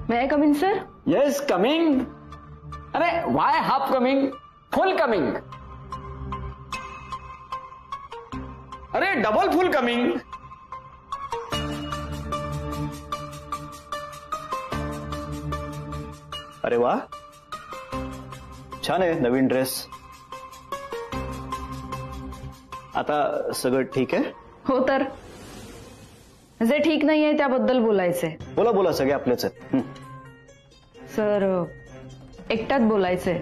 May I come in, sir? Yes, coming. अरे why half coming? Full coming. अरे double फुल coming. अरे वाह, छान आहे नवीन ड्रेस. आता सगळं ठीक आहे? हो तर जे ठीक नाहीये त्याबद्दल बोलायचंय. बोला बोला, सगळे आपलेच आहेत. सर, एकट्यात बोलायचंय.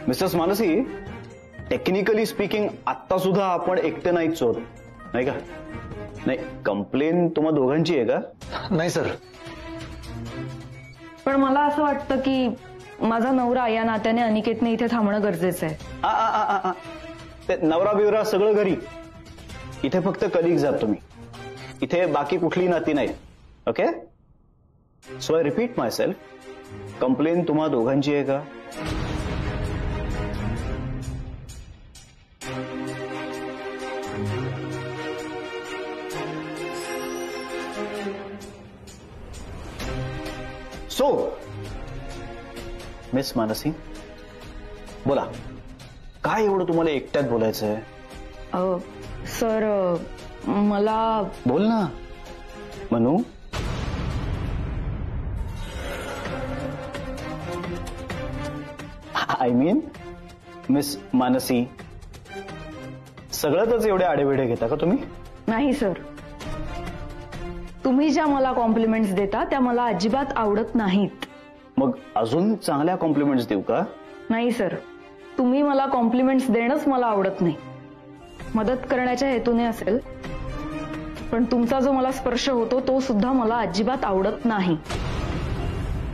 मिसेस मानसी, टेक्निकली स्पीकिंग आता सुद्धा आपण एकटे नाहीच आहोत, नाही का? नाही, कंप्लेन तुम्हा दोघांची आहे का? नाही सर. पण मला असं वाटतं की माझा नवरा या नात्याने अनिकेतने इथे थांबणं गरजेचं आहे. ते नवरा बिवरा सगळं घरी. इथे फक्त कलिग्स आहात तुम्ही. इथे बाकी कुठली नाती नाही. Okay, so I repeat my self, complain तुम्हा दोघांची आहे का? सो मिस मानसी, बोला, काय एवढं तुम्हाला एकट्यात बोलायचंय? सर, मला. बोल ना Manu. I mean miss Mansi, सगळ्यातच एवढे आडेवेडे घेता का तुम्ही? नाही सर, तुम्ही ज्या मला कॉम्प्लिमेंट्स देता त्या मला अजिबात आवडत नाहीत. मग अजून चांगल्या कॉम्प्लिमेंट्स देऊ का? नाही सर, तुम्ही मला कॉम्प्लिमेंट्स देणंच मला आवडत नाही. मदत करण्याच्या हेतूने असेल, पण तुमचा जो मला स्पर्श होतो तो सुद्धा मला अजिबात आवडत नाही.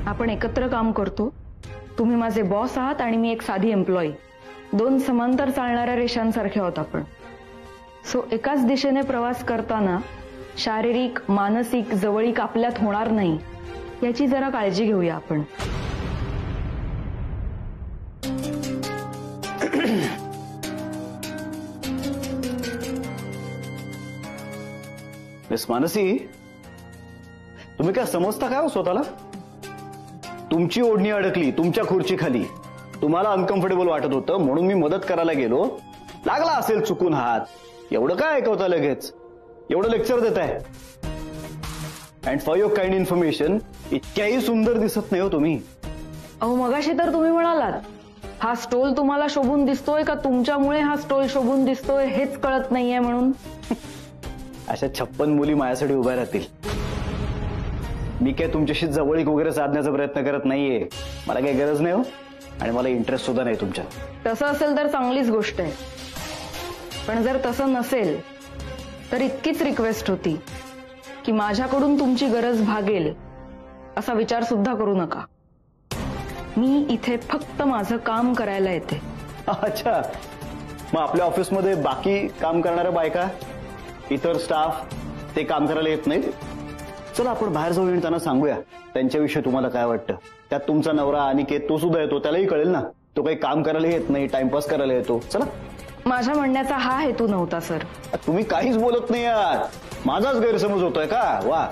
आपण एकत्र काम करतो. तुम्ही माझे बॉस आहात आणि मी एक साधी एम्प्लॉई. दोन समांतर चालणाऱ्या रेषांसारखे आहोत आपण. सो एकाच दिशेने प्रवास करताना शारीरिक मानसिक जवळीक आपल्यात होणार नाही याची जरा काळजी घेऊया आपण. मिस मानसी, तुम्ही काय समजता काय हो स्वतःला? तुमची ओढणी अडकली तुमच्या खुर्ची खाली. तुम्हाला अनकम्फर्टेबल वाटत होतं म्हणून मी मदत करायला गेलो. लागला असेल चुकून हात. एवढं काय ऐकवता लगेच? एवढं लेक्चर देत आहे. And for your kind information, इतक्याही सुंदर दिसत नाही हो तुम्ही. अहो, मगाशी तर तुम्ही म्हणालात हा स्टोल तुम्हाला शोभून दिसतोय का तुमच्यामुळे हा स्टोल शोभून दिसतोय हेच कळत नाहीये म्हणून. अशा 56 मुली माझ्यासाठी उभ्या राहतील. मी काय तुमच्याशी जवळीक वगैरे साधण्याचा प्रयत्न करत नाहीये. मला काही गरज नाही हो, आणि मला इंटरेस्ट सुद्धा नाही तुमच्यात. तसं असेल तर चांगलीच गोष्ट आहे. पण जर तसं नसेल तर इतकीच रिक्वेस्ट होती की माझ्याकडून तुमची गरज भागेल असा विचार सुद्धा करू नका. मी इथे फक्त माझं काम करायला येते. अच्छा, मग आपल्या ऑफिसमध्ये बाकी काम करणाऱ्या बायका, इतर स्टाफ, ते काम करायला येत नाहीत? चला आपण बाहेर जाऊन येऊन त्यांना सांगूया त्यांच्याविषयी तुम्हाला काय वाटतं. त्यात तुमचा नवरा अनिकेत तो सुद्धा येतो, त्यालाही कळेल ना तो काही काम करायला येत नाही, टाइमपास करायला येतो. चला. माझ्या म्हणण्याचा हा हेतू नव्हता सर. तुम्ही काहीच बोलत नाही यार. माझाच गैरसमज होतोय का? वा,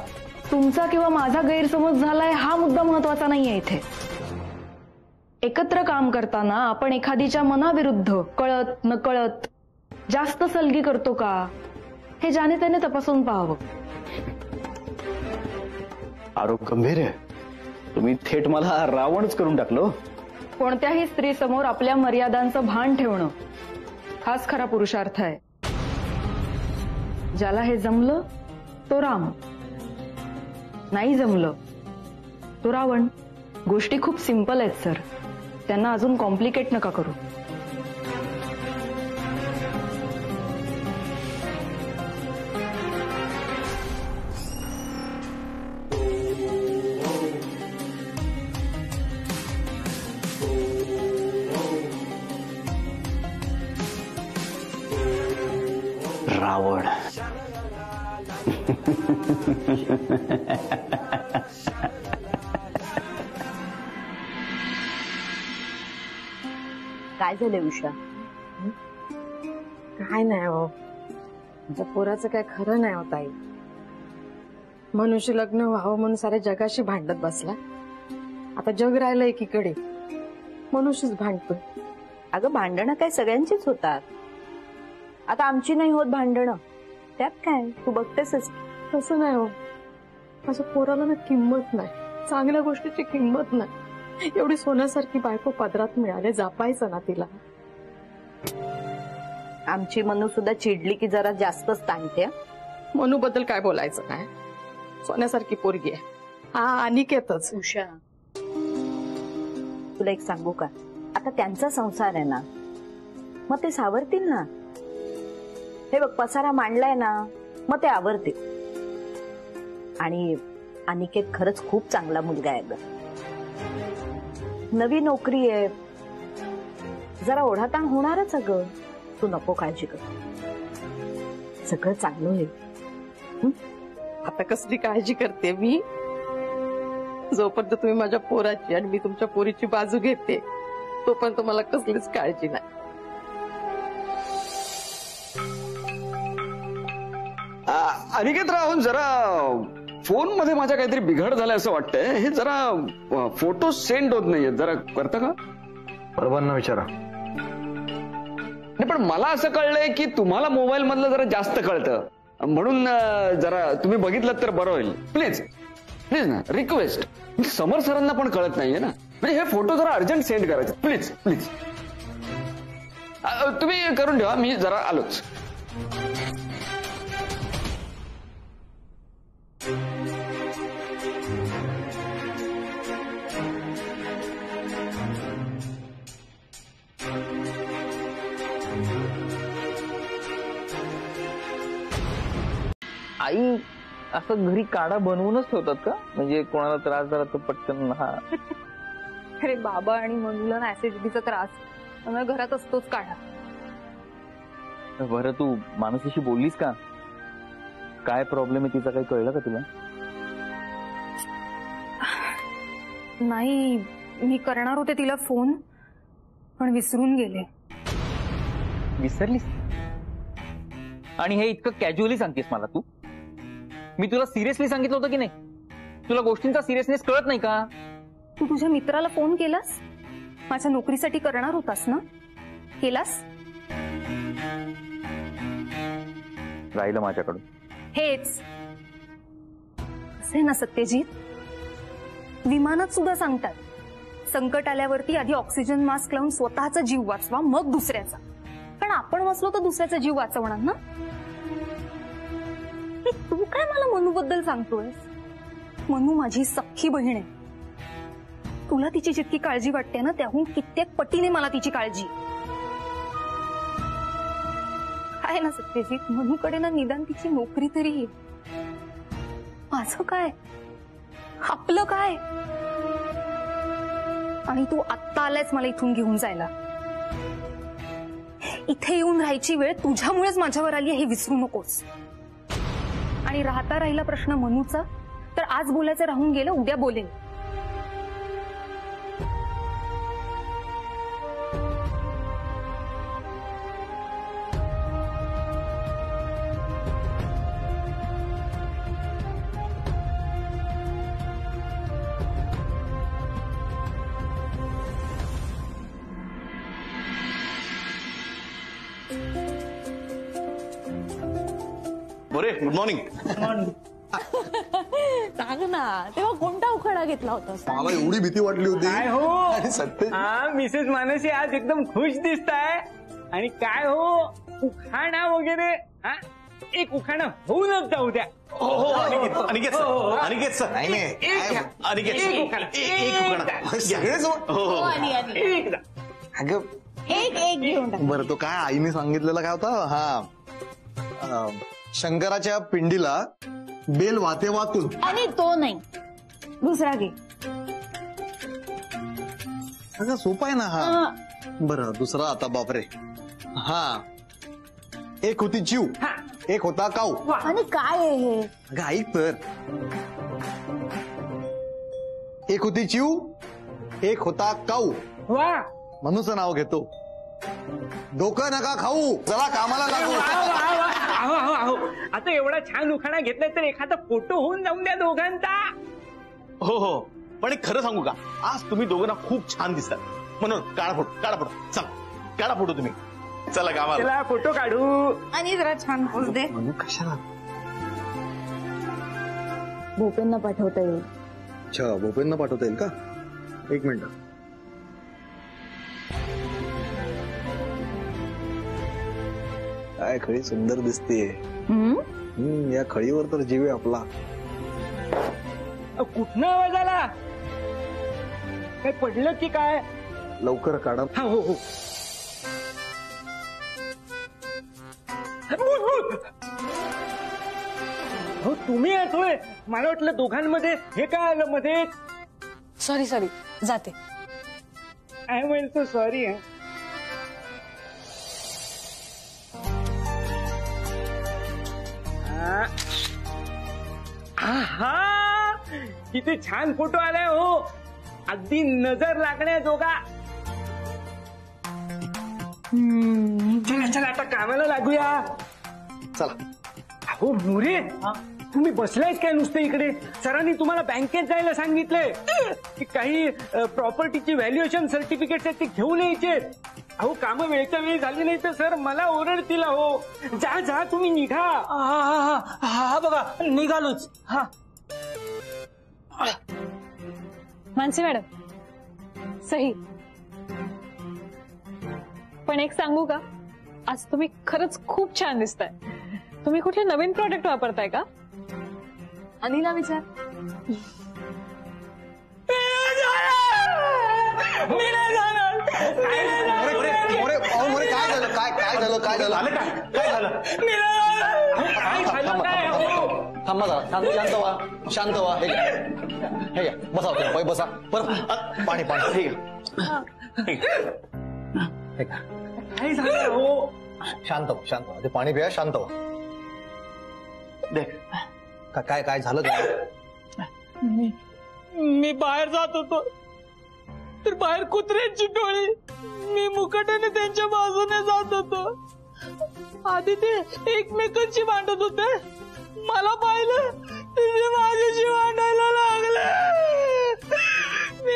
तुमचा किंवा माझा गैरसमज झालाय हा मुद्दा महत्वाचा नाहीये इथे. एकत्र काम करताना आपण एखादीच्या मनाविरुद्ध कळत नकळत जास्त सलगी करतो का हे ज्याने त्याने तपासून पाहावं. आरोप गंभीर आहे. तुम्ही थेट मला रावणच करून टाकलो. कोणत्याही स्त्री समोर आपल्या मर्यादांचं भान ठेवणं हाच खरा पुरुषार्थ आहे. ज्याला हे जमलं तो राम, नाही जमलं तो रावण. गोष्टी खूप सिंपल आहेत सर, त्यांना अजून कॉम्प्लिकेट नका करू. रावण. काय झालं उषा? काय नाही हो, माझ्या पोराचं काय खरं नाही होत आई. मनुष्य लग्न व्हावं म्हणून साऱ्या जगाशी भांडत बसला. आता जग राहिलं एकीकडे, मनुष्यच भांडतोय. अगं भांडणं काय सगळ्यांचीच होतात. आता आमची नाही होत भांडणं, त्यात काय, तू बघतेसच. तसं नाही हो, माझ्या पोराला ना किंमत नाही, चांगल्या गोष्टीची किंमत नाही. एवढी सोन्यासारखी बायको पदरात मिळाले, जपायचं ना तिला. आमची मनू सुद्धा चिडली की जरा जास्तच ताणते. मनू बद्दल काय बोलायचं काय, सोन्यासारखी पोरगी आहे. हा अनिकेतच. उषा, तुला एक सांगू का, आता त्यांचा संसार आहे ना, मग ते सावरतील ना. हे बघ, पसारा मांडलाय ना, मग ते आवरतील. आणि अनिकेत खरंच खूप चांगला मुलगा आहे ग. नवी नोकरी आहे, जरा ओढाताण होणारच. अगं तू नको काळजी कर, सगळं चांगलं होईल. आता कसली काळजी करते मी, जोपर्यंत तुम्ही माझ्या पोराची आणि मी तुमच्या पोरीची बाजू घेते तोपर्यंत मला कसलीच काळजी नाही. अनिकेत राहून जरा फोन मध्ये माझ्या काहीतरी बिघड झालाय असं वाटतंय. हे जरा फोटो सेंड होत नाहीये, जरा करता का? परवांना विचारा. नाही पण मला असं कळलंय की तुम्हाला मोबाईल मधलं जरा जास्त कळतं, म्हणून जरा तुम्ही बघितलं तर बरं होईल. प्लीज प्लीज ना, रिक्वेस्ट. समर सरांना पण कळत नाहीये ना, म्हणजे हे फोटो जरा अर्जंट सेंड करायचे. प्लीज प्लीज तुम्ही करून ठेवा, मी जरा आलोच. आई असं घरी काढा बनवूनच ठेवतात का, म्हणजे कोणाला त्रास झाला तर पटकन? हा. अरे बाबा आणि मनूला ऍसिडिटीचा त्रास, त्यामुळे घरात असतोच काढा. बरं, तू मानसीशी बोललीस का? काय प्रॉब्लेम आहे तिचा, काही कळलं का तुला? नाही, मी करणार होते तिला फोन, पण विसरून गेले. विसरलीस? आणि हे इतकं कॅज्युअली सांगतेस मला तू? मी तुला सिरियसली सांगितलं होतं की नाही? तुला गोष्टींचा सिरियसनेस कळत नाही का? तू तुझ्या मित्राला फोन केलास? माझ्या नोकरीसाठी करणार होतास ना, केलास? राहिलं माझ्याकडून. हेच असे ना सत्यजित, विमानात सुद्धा सांगतात, संकट आल्यावरती आधी ऑक्सिजन मास्क लावून स्वतःचा जीव वाचवा, मग दुसऱ्याचा. कारण आपण वाचलो तर दुसऱ्याचा जीव वाचवणार ना. तू काय मला मनू बद्दल सांगतोयस? मनू माझी सख्खी बहीण आहे. तुला तिची जितकी काळजी वाटते ना, त्याहून कित्येक पटीने मला तिची काळजी आहे ना सत्यजित. मनूकडे ना निदान तिची नोकरी तरी आहे. माझं काय, आपलं काय? आणि तू आत्ता आलायच मला इथून घेऊन जायला. इथे येऊन राहायची वेळ तुझ्यामुळेच माझ्यावर आली हे विसरू नकोस. आणि राहता राहिला प्रश्न मनूचा, तर आज बोलायचं राहून गेलं, उद्या बोलेन. बरे, गुड मॉर्निंग. सांग ना, तेव्हा कोणता उखाणा घेतला होता? मला एवढी भीती वाटली होती. काय हो, आणि सत्य हा मिसेस मानसी आज एकदम खुश दिसताय. आणि काय हो, उखाणा वगैरे हा, एक उखाणा होऊनच जाऊ द्या. हो हो, अनिकेत सर, अनिकेत सर. नाही नाही, एक अनिकेत एक सर, उखाणा, एक उखाणा. सगळेच हो हो. एक जा. अगं एक घेऊन टाक. बरं, तो काय आईने सांगितलेला काय होता? हा, शंकराच्या पिंडीला बेल वाते वातून. आणि तो नाही, दुसरा घे. अगं सोपा आहे ना हा. बरं, दुसरा आता. बापरे. हा, एक होती चिव, एक होता काऊ. आणि काय आहे हे? अगं ऐक तर. एक होती चिव, एक होता काऊ. वा, मनूचं नाव घेतो. डोकं नका खाऊ, चला कामाला लागू. अहो आता एवढा छान उखाणा घेतलाय तर एखादा फोटो होऊन जाऊन द्या दोघांचा. हो, पण एक खरं सांगू का, आज तुम्ही दोघं ना खूप छान दिसतात. म्हणून काढा फोटो, चला काढा फोटो तुम्ही, चला कामाला. चला फोटो काढू. आणि जरा छान पोच दे. कशाला? भोपेंना पाठवता येईल. अच्छा, भोपेंना पाठवता येईल का? एक मिनिट. काय खळी सुंदर दिसते. या खळीवर तर जीव आहे आपला. कुठनं आवाज आला? काय पडलं की काय? लवकर काढा. हा हो. हो तुम्ही होय. मला वाटलं दोघांमध्ये हे काय आलं मध्ये. सॉरी जाते. I am so sorry. हा किती छान फोटो आलाय हो. अगदी नजर लागण्याजोगा. चला आता कामाला लागूया. चला. हो मोरे, तुम्ही बसलायच काय नुसतं इकडे? सरांनी तुम्हाला बँकेत जायला सांगितलंय की काही प्रॉपर्टीची व्हॅल्युएशन सर्टिफिकेट आहेत ते घेऊन यायचे. अहो काम वेळच्या वेळी झाली नाही तर सर मला ओरडतील. हो जा तुम्ही निघा. हा बघा निघालोच. हा मानसी मॅडम सही. पण एक सांगू का, आज तुम्ही खरंच खूप छान दिसताय. तुम्ही कुठले नवीन प्रॉडक्ट वापरताय का? अनिला विचार. काय झालं? थांबा जरा, शांत व्हा. हे घ्या बसा होते बसा. परत पाणी हे घ्या. काय झालं हो? शांत व्हा. ते पाणी प्या, शांत व्हा. देख काय झालं का? मी बाहेर जात होतो तर बाहेर कुत्र्यांची टोळी, मी मुकाट्याने त्यांच्या बाजूने जात होतो. आधी ते एकमेकांशी भांडत होते. मला पाहिलं ते माझ्याशी भांडायला लागले. मी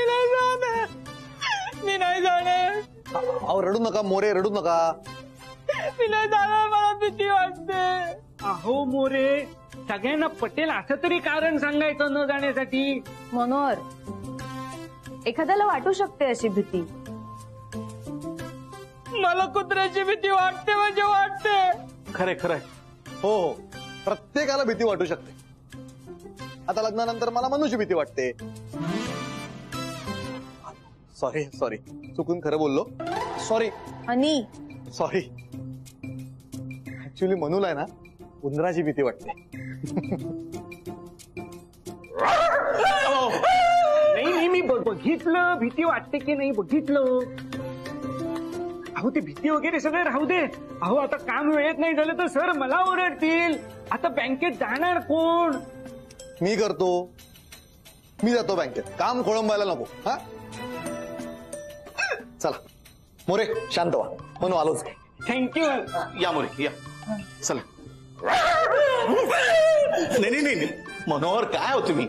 नाही जाणार. अहो रडू नका मोरे, रडू नका. मी नाही जाणार, मला भीती वाटते. अहो मोरे, सगळ्यांना पटेल असं तरी कारण सांगायचं न जाण्यासाठी. मनोहर, एखाद्याला वाटू शकते अशी भीती. मला कुत्र्याची भीती वाटते म्हणजे वाटते. खरंय. हो प्रत्येकाला भीती वाटू शकते. आता लग्नानंतर मला मनूची भीती वाटते. सॉरी चुकून खरं बोललो. सॉरी. ऍक्च्युली मनूला आहे ना उंदराची भीती वाटते. नाही मी बघितलं. भीती वाटते की नाही बघितलं. अहो ते भीती वगैरे सगळं राहू दे. अहो आता काम वेळेत नाही झालं तर सर मला ओरडतील. आता बँकेत जाणार कोण? मी करतो. मी जातो बँकेत. काम खोळंबायला नको. हा चला मोरे शांत व्हा. म्हणून आलोच. थँक्यू. या मोरे या. चला. नाही मनोहर काय हो तुम्ही?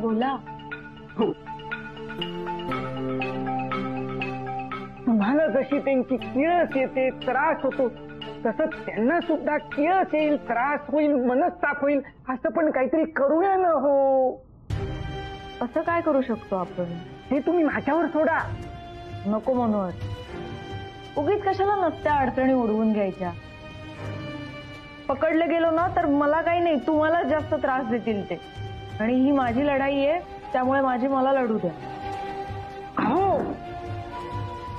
बोला. तुम्हाला जशी त्यांची किळस येते, त्रास होतो, तसं त्यांना सुद्धा किळस येईल, त्रास होईल, मनस्ताप होईल. असं पण काहीतरी करूया ना. हो असं काय करू शकतो आपण? हे तुम्ही माझ्यावर सोडा. नको मनोहर, उगीच कशाला नसत्या अडचणी उडवून घ्यायच्या. पकडले गेलो ना तर मला काही नाही, तुम्हाला जास्त त्रास देतील ते. आणि ही माझी लढाई आहे, त्यामुळे माझी मला लढू द्या. हो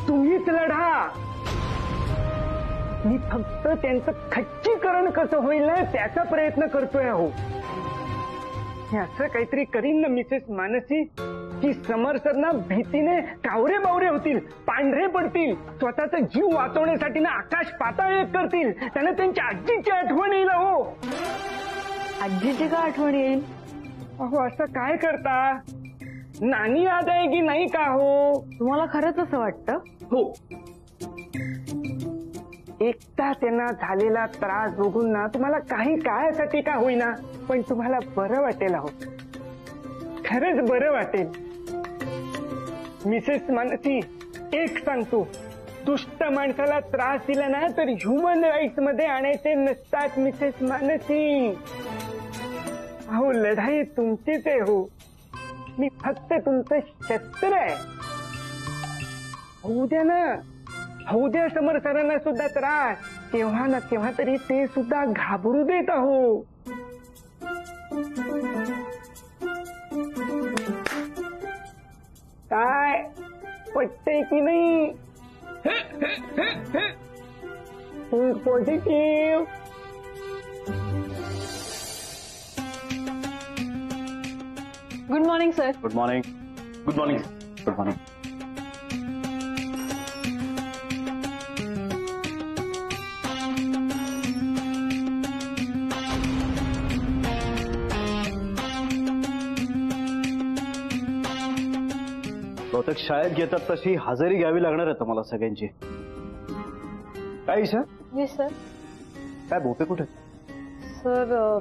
तुम्हीच लढा. मी फक्त त्यांचं खच्चीकरण कसं होईल ना त्याचा प्रयत्न करतोय. हो हे असं काहीतरी करीन ना मिसेस मानसी की समर सरना भीतीने कावरे बावरे होतील, पांढरे पडतील, स्वतःचा जीव वाचवण्यासाठी ना आकाश पाताळ एक करतील. त्यांना त्यांच्या आजीची आठवण येईल. हो आजीची का आठवण येईल? अहो असं काय करता? नानी याद आहे की नाही का हो? तुम्हाला खरंच असं वाटतं? हो. एकदा त्यांना झालेला त्रास बघून ना तुम्हाला काही काळासाठी का होईना पण तुम्हाला बरं वाटेल आहो. खरंच बरं वाटेल. मिसेस मानसी, एक सांगतो, दुष्ट माणसाला त्रास दिला ना तर ह्युमन राईट्स मध्ये आणायचे नसतात मिसेस मानसी. अहो लढाई तुमचीच आहे हो. मी फक्त तुमचं शस्त्र आहे. होऊ द्या ना, होऊ द्या समर सरांना सुद्धा त्रास. केव्हा ना केव्हा तरी ते सुद्धा घाबरू देत आहो. काय पटतंय की नाही? Positive. Good morning sir. Good morning. Good morning. Good morning. बहुतेक शाळेत घेतात तशी हजेरी घ्यावी लागणार आहे तुम्हाला सगळ्यांची. काय ईशा? Yes sir. काय भोपे कुठे? सर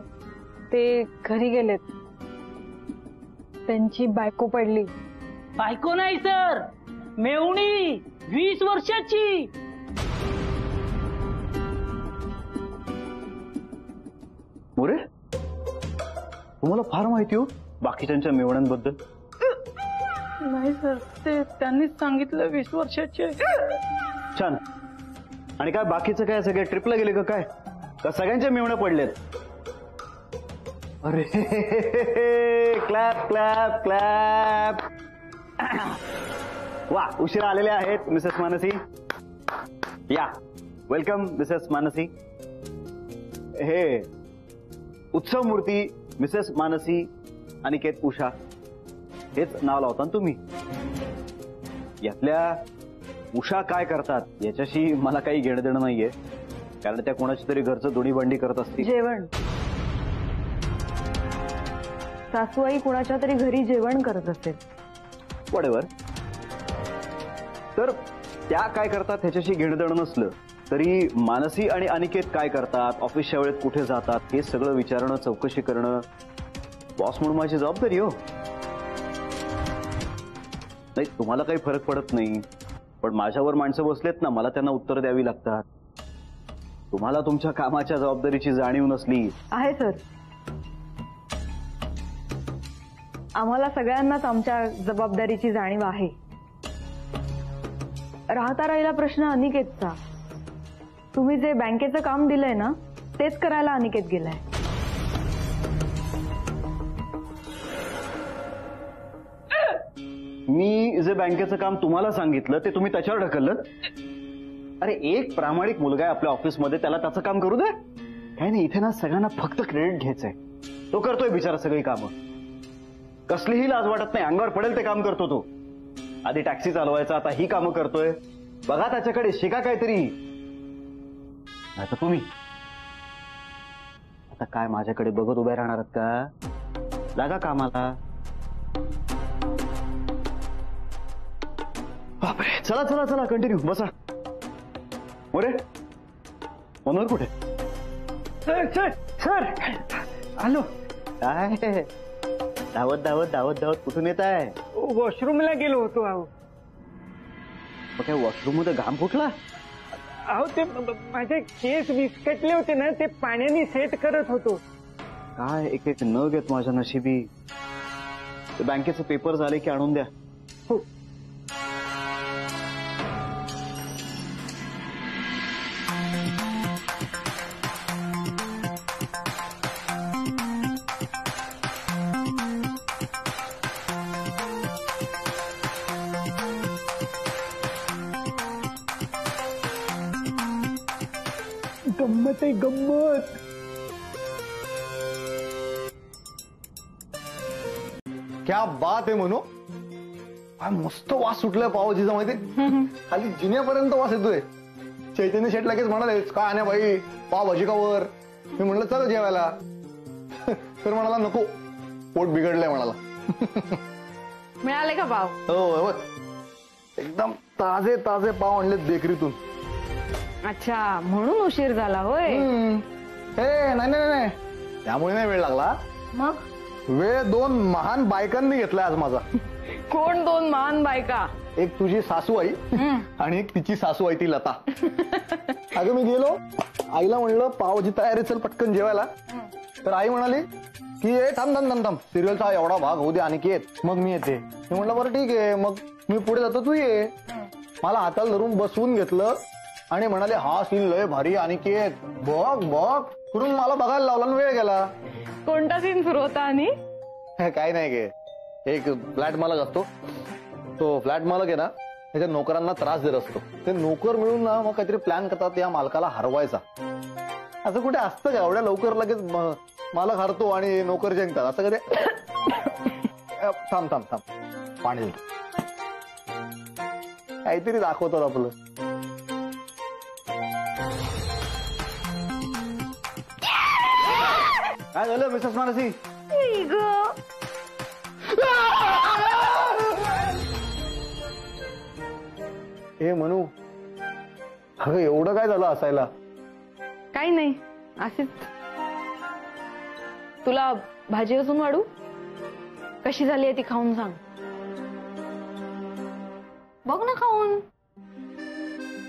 ते घरी गेलेत. त्यांची बायको पडली. बायको नाही सर, मेवणी 20 वर्षाची. मोरे, तुम्हाला फार माहिती हो बाकीच्यांच्या मेवण्यांबद्दल. नाही सर, ते त्यांनीच सांगितलं 20 वर्षाचे. छान. आणि काय बाकीचं काय, सगळे ट्रिपला गेले का काय? का सगळ्यांच्या मेवण्या पडलेत? अरे क्लॅप क्लॅप क्लॅप. वा, उशिरा आलेले आहेत मिसेस मानसी. या, वेलकम मिसेस मानसी. हे उत्सव मूर्ती मिसेस मानसी अनिकेत उषा हेच नाव लावता तुम्ही. यातल्या उषा काय करतात याच्याशी मला काही घेणं देणं नाहीये, कारण त्या कोणाची तरी घरचं दोन्ही भांडी करत असतील. जेवण. सासूबाई कुणाच्या तरी घरी जेवण करत असेल. वडेवर. तर त्या काय करतात ह्याच्याशी घेणं देणं नसलं तरी मानसी आणि अनिकेत काय करतात, ऑफिसच्या वेळेत कुठे जातात, हे सगळं विचारणं, चौकशी करणं बॉस म्हणून माझी जबाबदारी हो. नाही, तुम्हाला काही फरक पडत नाही, पण माझ्यावर माणसं बसलेत ना, मला त्यांना उत्तर द्यावी लागतात. तुम्हाला तुमच्या कामाच्या जबाबदारीची जाणीव नसली. आहे सर, आम्हाला सगळ्यांनाच आमच्या जबाबदारीची जाणीव आहे. राहता राहिला प्रश्न अनिकेतचा. तुम्ही जे बँकेचं काम दिलंय ना, तेच करायला अनिकेत गेलाय. मी जे बँकेचं काम तुम्हाला सांगितलं ते तुम्ही त्याच्यावर ढकललं. अरे, एक प्रामाणिक मुलगा आहे आपल्या ऑफिसमध्ये, त्याला त्याचं काम करू दे. काय नाही, इथे ना सगळ्यांना फक्त क्रेडिट घ्यायचंय. तो करतोय बिचारा सगळी कामं, कसलीही लाज वाटत नाही. अंगावर पडेल ते काम करतो तो. आधी टॅक्सी चालवायचा, आता ही कामं करतोय. बघा त्याच्याकडे, शिका काहीतरी. आता तुम्ही आता काय माझ्याकडे बघत उभ्या राहणार का? लागा कामाला. बापरे, चला चला चला, कंटिन्यू. बसा. मोरे, मनोहर कुठे? सर सर सर आलो. काय धावत धावत धावत धावत कुठून येत आहे? वॉशरूमला गेलो होतो अहो. मग काय वॉशरूम मध्ये घाम फुटला? अहो, ते माझे केस विस्कटले होते ना, ते पाण्याने सेट करत होतो. काय एक एक न घेत माझ्या नशिबी. ते बँकेचे पेपर झाले की आणून द्या. हो. गम्मत आहे, गम्मत. क्या बात आहे म्हणू. काय मस्त वास सुटलाय पावभाजीचा, माहिती खाली जिन्यापर्यंत वास येतोय. चैतन्य शेठ लगेच म्हणाले, काय आण्या बाई पावभाजी का वर? मी म्हणलं चल जेवायला. तर म्हणाला नको, पोट बिघडलंय म्हणाला. मिळाले का पाव? हो, एकदम ताजे ताजे पाव आणलेत बेकरीतून. अच्छा, म्हणून उशीर झाला होय. हे नाही, त्यामुळे नाही वेळ लागला. मग वेळ 2 महान बायकांनी घेतलाय आज माझा. कोण 2 महान बायका? एक तुझी सासूआई आणि एक तिची सासूआई ती लता. अगं मी गेलो, आईला म्हणलं पावची तयारी, चल पटकन जेवायला. तर आई म्हणाली की ये थांब सिरियलचा एवढा भाग होऊ दे आणखी येत, मग मी येते. मी म्हणलं बरं ठीक आहे, मग मी पुढे जातो, तू ये. मला हाताला धरून बसवून घेतलं आणि म्हणाले हा सीन लय भारी आणखी येत, बघ करून मला बघायला लावला आणि वेळ गेला. कोणता सीन सुरू होता? आणि काय नाही गे, एक फ्लॅट मालक असतो, तो फ्लॅट मालक आहे ना त्याच्या नोकरांना त्रास देत असतो. ते नोकर मिळून ना मग काहीतरी प्लॅन करतात या मालकाला हरवायचा. असं कुठे असतं का एवढ्या लवकर लगेच मालक हरतो आणि नोकर जिंकतात असं कधी? थांब पाणी देतो. काहीतरी दाखवतात आपलं. काय झालं मिसेस मानसी? हे म्हणू, अगं एवढं काय झालं असायला? काही नाही, असेच. तुला भाजी अजून वाढू? कशी झाली आहे ती खाऊन सांग. बघ ना खाऊन,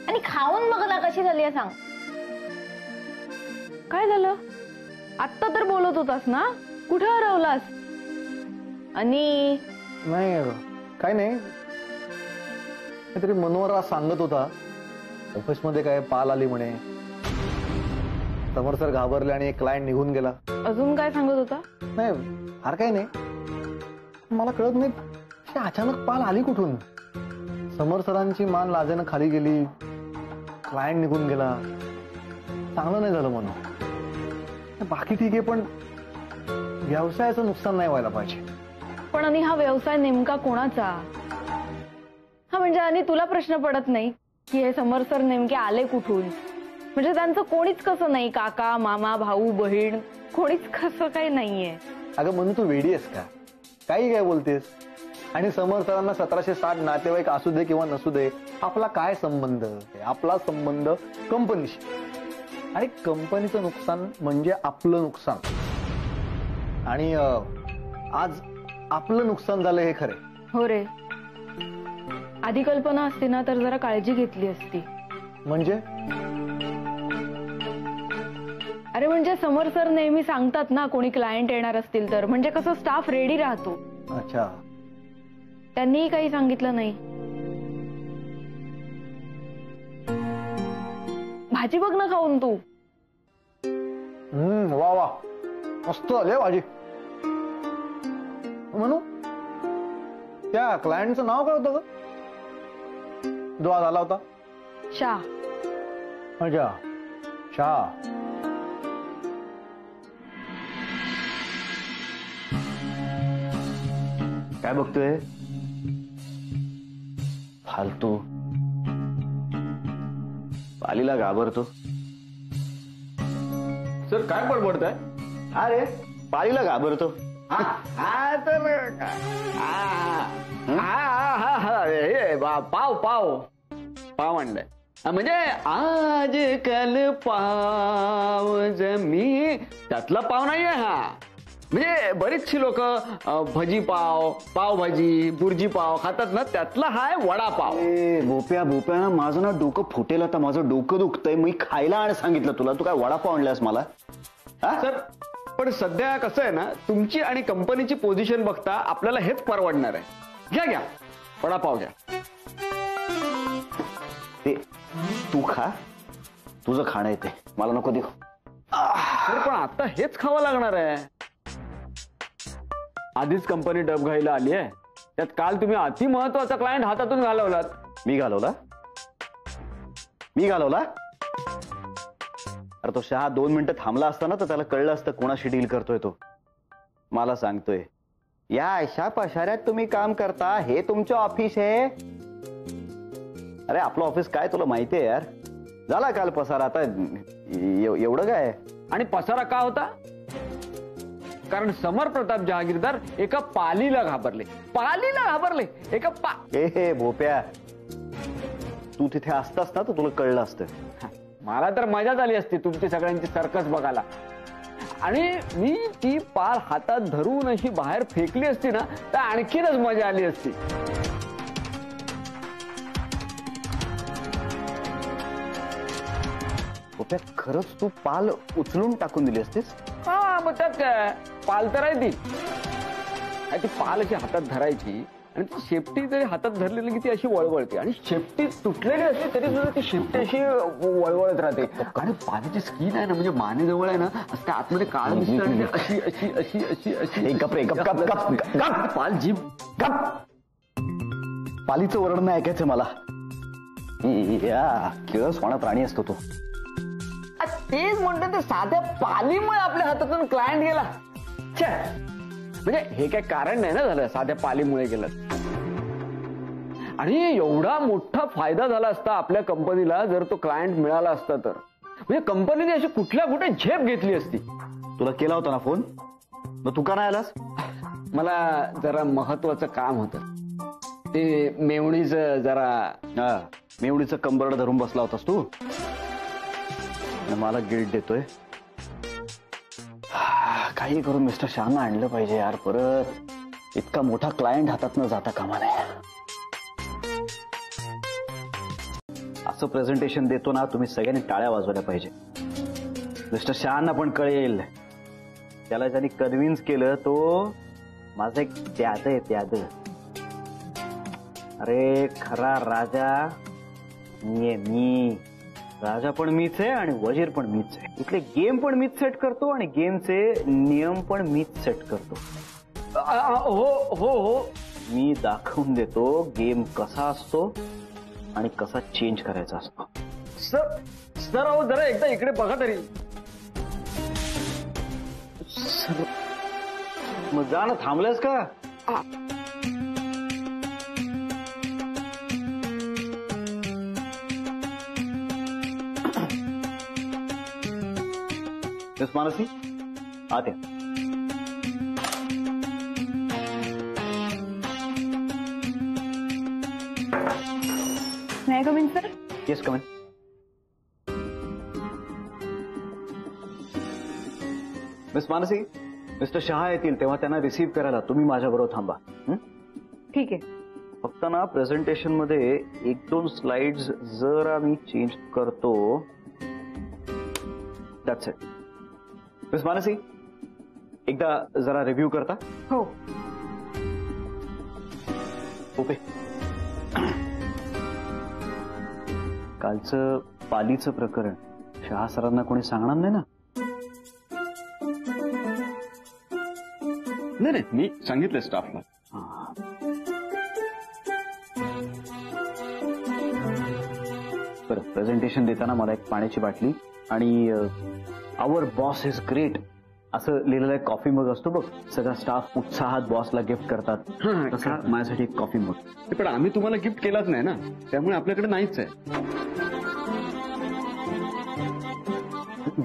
आणि खाऊन बघ ना कशी झाली आहे सांग. काय झालं? आत्ता तर बोलत होतास ना, कुठे हरवलास? आणि नाही काय नाही, काहीतरी मनोहरा सांगत होता ऑफिसमध्ये काय पाल आली म्हणे, समोर सर घाबरले आणि एक क्लायंट निघून गेला. अजून काय सांगत होता? नाही फार काही नाही, मला कळत नाही अचानक पाल आली कुठून. समोर सरांची मान लाजेनं खाली गेली, क्लायंट निघून गेला. चांगलं नाही झालं म्हणून. बाकी ठीक आहे, पण व्यवसायाचं नुकसान नाही व्हायला पाहिजे. पण आणि हा व्यवसाय नेमका कोणाचा? हा म्हणजे आणि तुला प्रश्न पडत नाही की हे समर सर नेमके आले कुठून? म्हणजे त्यांचं कोणीच कसं नाही, काका मामा भाऊ बहीण कोणीच कसं काही नाहीये. अगं म्हणून तू वेडी आहेस का? काही काय बोलतेस? आणि समर सरांना 1760 नातेवाईक असू दे किंवा नसू दे, आपला काय संबंध? आपला संबंध कंपनीशी, आणि कंपनीचं नुकसान म्हणजे आपलं नुकसान. आणि आज आपलं नुकसान झालं हे खरे. हो रे, आधी कल्पना असती ना तर जरा काळजी घेतली असती. म्हणजे? अरे म्हणजे समर सर नेहमी सांगतात ना कोणी क्लायंट येणार असतील तर, म्हणजे कसं स्टाफ रेडी राहतो. अच्छा, त्यांनीही काही सांगितलं नाही. भाजी बघ ना खाऊन तू. वा वा, मस्त झाली भाजी. म्हणू त्या क्लायंटचं नाव काय होतं? जो आज आला होता? शाह. अच्छा, शाह. काय बघतोय? फालतू. पालीला घाबरतो. सर काय बडबडताय? अरे पालीला घाबरतो. पाव आणलाय. म्हणजे आज कल पाव जमी, त्यातला पाव नाहीये हा. म्हणजे बरीचशी लोक भजी पाव, पावभाजी, बुर्जी पाव खातात ना, त्यातला हाय वडापाव. भोप्या ना, माझं ना डोकं फुटेल आता. माझं डोकं दुखतंय. मी खायला आणि सांगितलं तुला, तू काय वडापाव आणलास मला? सर पण सध्या कसं आहे ना, तुमची आणि कंपनीची पोझिशन बघता आपल्याला हेच परवडणार आहे. घ्या वडापाव घ्या. ते तू खा, तुझं खाणं येते, मला नको देऊ. सर पण आता हेच खावं लागणार आहे. आधीच कंपनी डबघाईला आली आहे, त्यात काल तुम्ही अति महत्वाचा क्लायंट हातातून घालवलात. मी घालवला? अरे तो शहा 2 मिनिटं थांबला असता ना तर त्याला कळलं असतं कोणाशी डील करतोय तो. मला सांगतोय या अशा पशाऱ्यात तुम्ही काम करता, हे तुमचं ऑफिस आहे? अरे आपलं ऑफिस काय तुला माहितीये यार. झाला काल पसारा, आता एवढं काय? आणि पसारा का होता? कारण समर प्रताप जहागीरदार एका पालीला घाबरले. हे भोप्या, तू तिथे असतास ना तर तुला कळलं असतं. मला तर मजा झाली असती तुमची सगळ्यांची सर्कस बघायला. आणि मी ती पाल हातात धरून अशी बाहेर फेकली असती ना तर आणखीनच मजा आली असती. भोप्या, खरंच तू पाल उचलून टाकून दिली असतीस? हा, मग त्यात काय, पाल तर आहे ती पाल अशी हातात धरायची आणि ती शेपटी जरी हातात धरलेली की ती अशी वळवळते आणि शेपटी तुटलेली असते तरी सुद्धा ती शेपटी अशी वळवळत राहते. आणि पाण्याची स्किन आहे ना, म्हणजे मानेजवळ आहे ना, असं आतमध्ये काळ दिसतं आणि अशी अशी अशी अशी अशी गप रे, गप. पाल जीभ गप. पालीचं वर्णन ऐकायचं मला. या किळस होणा प्राणी असतो तो. तेच म्हणतो, ते साध्या पालीमुळे आपल्या हातातून क्लायंट गेला. म्हणजे हे काही कारण नाही ना झालं, साध्या पालीमुळे गेलं. आणि एवढा मोठा फायदा झाला असता आपल्या कंपनीला जर तो क्लायंट मिळाला असता तर. म्हणजे कंपनीने अशी कुठल्या कुठे झेप घेतली असती. तुला केला होता ना फोन, मग तू का नाही आलास? मला जरा महत्वाचं काम होतं. ते मेवणीचं जरा मेवणीचं कंबरड धरून बसला होतास तू. मला गिल्ट देतोय. काही करून मिस्टर शहाना आणलं पाहिजे यार परत. इतका मोठा क्लायंट हातात न जाता कामा नये. असं प्रेझेंटेशन देतो ना, तुम्ही सगळ्यांनी टाळ्या वाजवल्या पाहिजे. मिस्टर शहाना पण कळेल. त्याला ज्यांनी कन्व्हिन्स केलं तो माझा एक त्याद आहे, त्याद. अरे खरा राजा मी. राजा पण मीच आहे आणि वजीर पण मीच आहे. इथले गेम पण मीच सेट करतो आणि गेमचे नियम पण मीच सेट करतो. हो. मी दाखवून देतो गेम कसा असतो आणि कसा चेंज करायचा असतो. सर अहो जरा एकदा इकडे बघा तरी. मग जा ना, थांबलास का? मिस मानसी आते. नाही coming sir. Yes coming. Miss Mansi, mister Shah येतील तेव्हा त्यांना रिसीव्ह करायला तुम्ही माझ्याबरोबर थांबा. ठीक आहे. फक्त ना प्रेझेंटेशन मध्ये 1-2 स्लाइड्स जरा मी चेंज करतो. That's it. मिस मानसी, एकदा जरा रिव्ह्यू करता? हो. ओके. कालचं पालीचं प्रकरण शहा सरांना कोणी सांगणार नाही ना? नाही, मी सांगितलं स्टाफला. बरं, प्रेझेंटेशन देताना मला एक पाण्याची बाटली आणि आवर बॉस इज ग्रेट असं लिहिलेलं एक कॉफी मग असतो बघ. सगळा स्टाफ उत्साहात बॉसला गिफ्ट करतात, तसा माझ्यासाठी एक कॉफी मग. पण आम्ही तुम्हाला गिफ्ट केलाच नाही ना, त्यामुळे आपल्याकडे नाहीच आहे.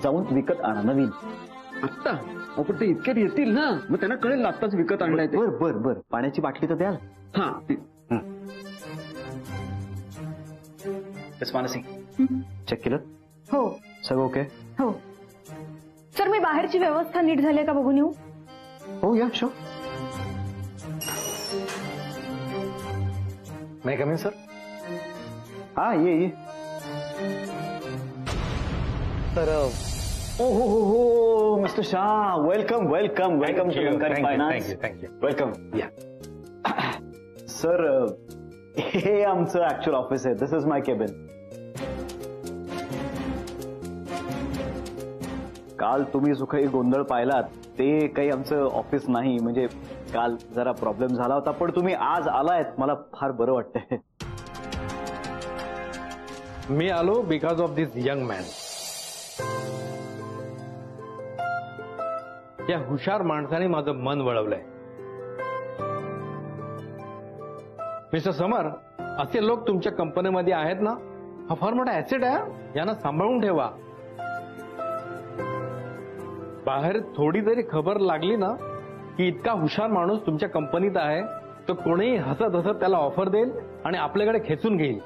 जाऊन विकत आणा नवीन. आत्ता? पण ते इतक्यात येतील ना, मग त्यांना कळेल आत्ताच विकत आणलाय. बर पाण्याची बाटली तर द्याल. हा. मानसी चेक केलं? हो. सगळं ओके? हो. सर मी बाहेरची व्यवस्था नीट झाली का बघून येऊ? हो या शुअर. नाही कमी सर. हा ये. तर हो Mr Shah, welcome to Lankani finance. Welcome. Sir हे आमचं ऍक्च्युअल ऑफिस आहे. This is my cabin. काल तुम्ही जो काही गोंधळ पाहिलात ते काही आमचं ऑफिस नाही. म्हणजे काल जरा प्रॉब्लेम झाला होता, पण तुम्ही आज आलायत मला फार बरं वाटतंय. मी आलो because of this young man. या हुशार माणसाने माझं मन वळवलंय. मिस्टर समर, असे लोक तुमच्या कंपनीमध्ये आहेत ना, हा फार मोठा ऍसेट आहे. यांना सांभाळून ठेवा. बाहेर थोडी जरी खबर लागली ना की इतका हुशार माणूस तुमच्या कंपनीत आहे, तर कोणीही हसत हसत त्याला ऑफर देईल आणि आपल्याकडे खेचून घेईल.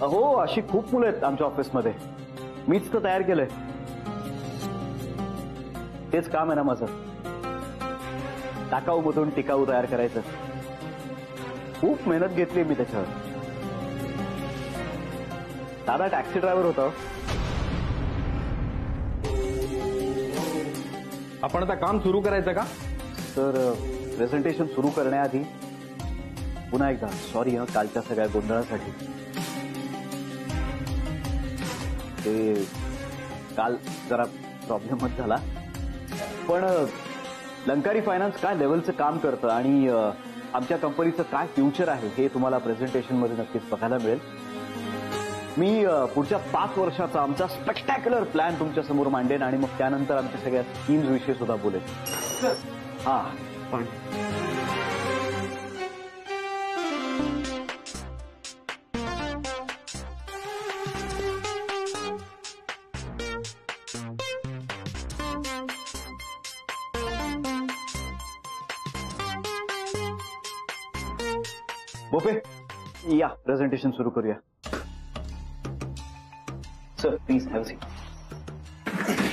हो, अशी खूप मुलं आहेत आमच्या ऑफिसमध्ये. मीच तर तयार केलंय. तेच काम आहे ना माझं, टाकाऊ मधून टिकाऊ तयार करायचं. खूप मेहनत घेतली मी त्याच्यावर. दादा टॅक्सी ड्रायव्हर होता. आपण आता काम सुरू करायचं का? तर प्रेझेंटेशन सुरू करण्याआधी पुन्हा एकदा सॉरी कालच्या सगळ्या गोंधळासाठी. ते काल जरा प्रॉब्लेमच झाला, पण लंकारी फायनान्स काय लेवलचं काम करतं आणि आमच्या कंपनीचं काय फ्युचर आहे हे तुम्हाला प्रेझेंटेशन मध्ये नक्कीच बघायला मिळेल. मी पुढच्या 5 वर्षाचा आमचा स्पेक्टॅक्युलर प्लॅन तुमच्या समोर मांडेन आणि मग त्यानंतर आमच्या सगळ्या स्कीम्स विषयी सुद्धा बोलेन. हा पण बोपे, या प्रेझेंटेशन सुरू करूया. Sir please have seat.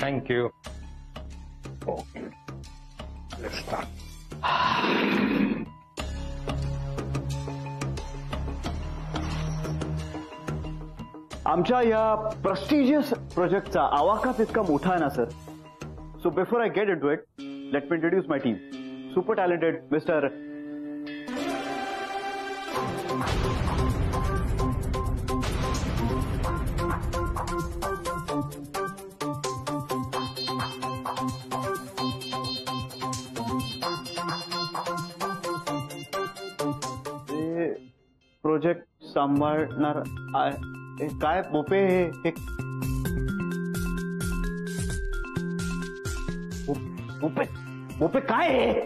Thank you. आमच्या या प्रेस्टिजियस प्रोजेक्टचा आवाकाच इतका मोठा आहे ना sir. So before I get into it, let me introduce my team. Super talented mister project सांभाळणार काय बोपे हे बोपे बोपे काय आहे?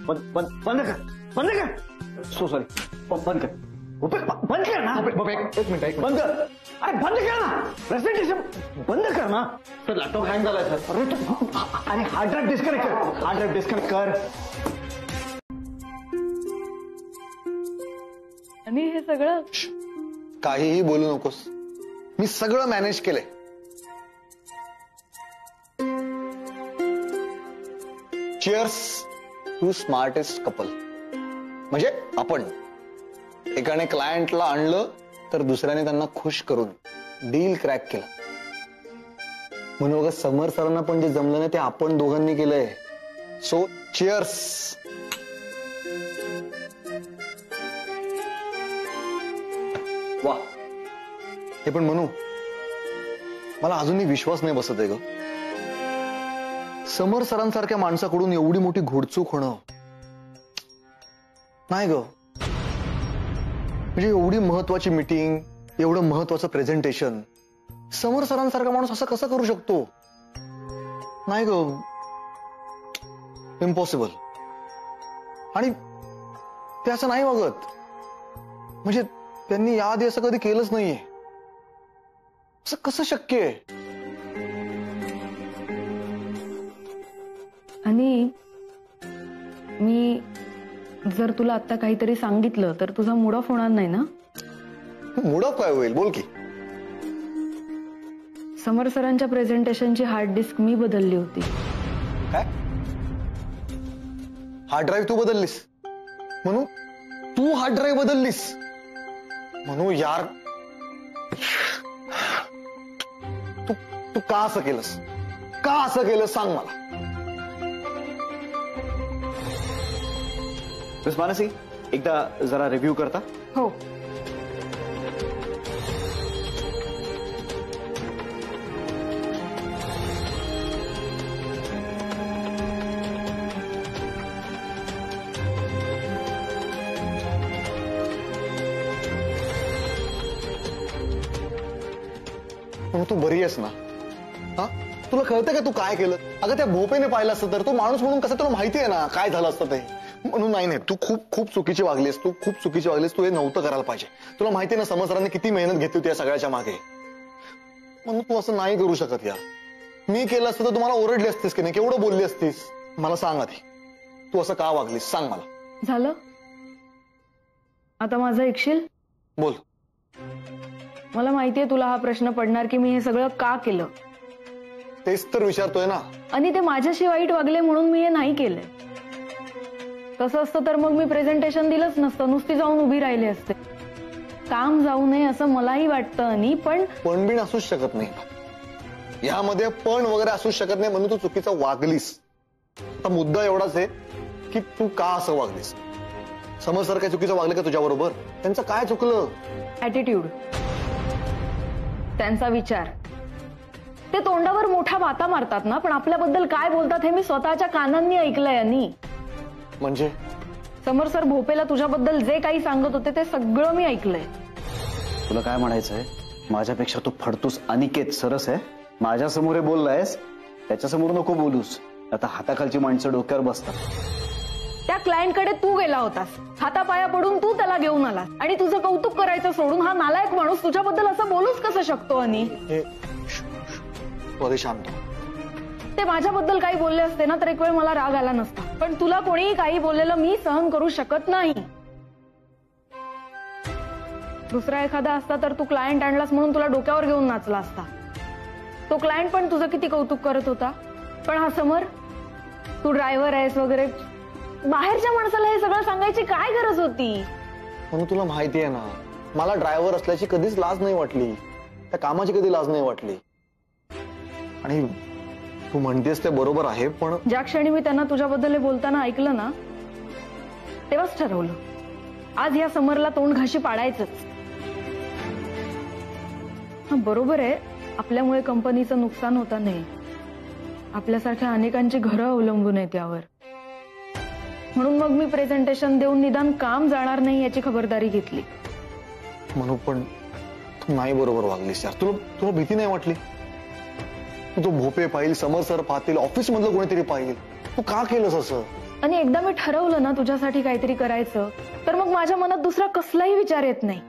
बंद कर. सो सॉरी, बंद कर बोपे, बंद कर ना. बोपे एक मिनिट बंद कर. अरे बंद कर ना, प्रेझेंटेशन बंद कर ना. सर लॅपटॉप हँग झालाय सर. अरे हार्ड ड्राईव्ह डिस्कनेक्ट कर. हार्ड ड्राईव्ह डिस्कनेक्ट कर. आणि हे सगळं काहीही बोलू नकोस, मी सगळं मॅनेज केलंय. Cheers to smartest couple. म्हणजे आपण एकाने क्लायंटला आणलं तर दुसऱ्याने त्यांना खुश करून डील क्रॅक केलं. म्हणून बघा समर सरांना पण जे जमलं नाही ते आपण दोघांनी केलंय. So cheers. वा, हे पण म्हणू, मला अजूनही विश्वास नाही बसत आहे ग. समर सरांसारख्या माणसाकडून एवढी मोठी घोडचूक होणं नाही ग. म्हणजे एवढी महत्वाची मीटिंग, एवढं महत्वाचं प्रेझेंटेशन समर सरांसारखा माणूस असं कसं करू शकतो? नाही ग, इम्पॉसिबल. आणि ते असं नाही वागत. म्हणजे त्यांनी याआधी असं कधी केलंच नाहीये. असं कसं शक्य आहे? आणि मी जर तुला आता काहीतरी सांगितलं तर तुझा मूड ऑफ होणार नाही ना? मूड ऑफ काय होईल, बोल की. समर सरांच्या प्रेझेंटेशनची हार्ड डिस्क मी बदलली होती. काय? हार्ड ड्राईव्ह तू बदललीस? म्हणून तू हार्ड ड्राईव्ह बदललीस? म्हणू यार, तू का असं केलंस? का असं केलं सांग मला. मिस मानसी, एकदा जरा रिव्ह्यू करता? हो. तू बरी आहेस ना? हा, तुला कळतं का तू काय केलं? अगं त्या भोपेने पाहिलं असतं तर, तू माणूस म्हणून कसं तुला माहिती आहे ना काय झालं असतं ते. म्हणून नाही, तू खूप चुकीची वागलीस. तू खूप चुकीची वागलीस. तू हे नव्हतं करायला पाहिजे. तुला माहिती आहे ना समर सरांनी किती मेहनत घेतली होती या सगळ्याच्या मागे. म्हणून तू असं नाही करू शकत यार. मी केलं असतं तर तुम्हाला ओरडली असतीस की नाही, केवढं बोलली असतीस. मला सांग आधी, तू असं का वागलीस सांग मला. झालं आता माझं ऐकशील? बोल. मला माहितीये तुला हा प्रश्न पडणार की मी हे सगळं का केलं. तेच तर विचारतोय ना. आणि ते माझ्याशी वाईट वागले म्हणून मी हे नाही केलंय. तसं असतं तर मग मी प्रेझेंटेशन दिलंच नसतं, नुसती जाऊन उभी राहिले असते. काम जाऊ नये असं मलाही वाटतं आणि पण बिन असूच शकत नाही यामध्ये, पण वगैरे असूच शकत नाही म्हणून तू चुकीचं वागलीस. आता मुद्दा एवढाच आहे की तू का असं वागलीस. समज सर काय चुकीचं वागले का तुझ्या बरोबर? त्यांचं काय चुकलं? ऍटिट्यूड, त्यांचा विचार. ते तोंडावर मोठ्या बाता मारतात ना, पण आपल्याबद्दल काय बोलतात हे मी स्वतःच्या कानांनी ऐकलंय. आणि म्हणजे समर सर भोपेला तुझ्याबद्दल जे काही सांगत होते ते सगळं मी ऐकलंय. तुला काय म्हणायचंय? माझ्यापेक्षा तू फडतूस अनिकेत सरस आहे. माझ्या समोर बोललायस, त्याच्यासमोर नको बोलूस. आता हाताखालची माणसं डोक्यावर बसतात. त्या क्लायंटकडे तू गेला होतास, हातापाया पडून तू त्याला घेऊन आलास आणि तुझं कौतुक करायचं सोडून हा नालायक माणूस तुझ्याबद्दल असं बोलूच कसं शकतो. आणि शांत. ते माझ्याबद्दल काही बोलले असते ना तर एक वेळ मला राग आला नसता, पण तुला कोणीही काही बोललेलं मी सहन करू शकत नाही. दुसरा एखादा असता तर तू क्लायंट आणलास म्हणून तुला डोक्यावर घेऊन नाचला असता. तो क्लायंट पण तुझं किती कौतुक करत होता. पण हा समर, तू ड्रायव्हर आहेस वगैरे, बाहेरच्या माणसाला हे सगळं सांगायची काय गरज होती? म्हणून तुला माहिती आहे ना, मला ड्रायव्हर असल्याची कधीच लाज नाही वाटली, त्या कामाची कधी लाज नाही वाटली. आणि तू म्हणतेस ते बरोबर आहे, पण ज्या क्षणी मी त्यांना तुझ्याबद्दल बोलताना ऐकलं ना, तेव्हाच ठरवलं आज या समरला तोंड घाशी पाडायचंच. हा बरोबर आहे, आपल्यामुळे कंपनीचं नुकसान होता नाही. आपल्यासारख्या अनेकांची घरं अवलंबून आहेत यावर. म्हणून मग मी प्रेझेंटेशन देऊन निदान काम जाणार नाही याची खबरदारी घेतली. म्हणून पण तू नाही बरोबर वागलीस यार. तुला भीती नाही वाटली? तो भोपे पाहिल, समर सर पाहतील, ऑफिस मधलं कोणीतरी पाहिल. तू का केलंस असं? आणि एकदा मी ठरवलं ना तुझ्यासाठी काहीतरी करायचं, तर मग माझ्या मनात दुसरा कसलाही विचार येत नाही.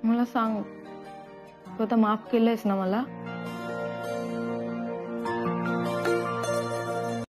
मला सांग, तू आता माफ केलंयस ना मला?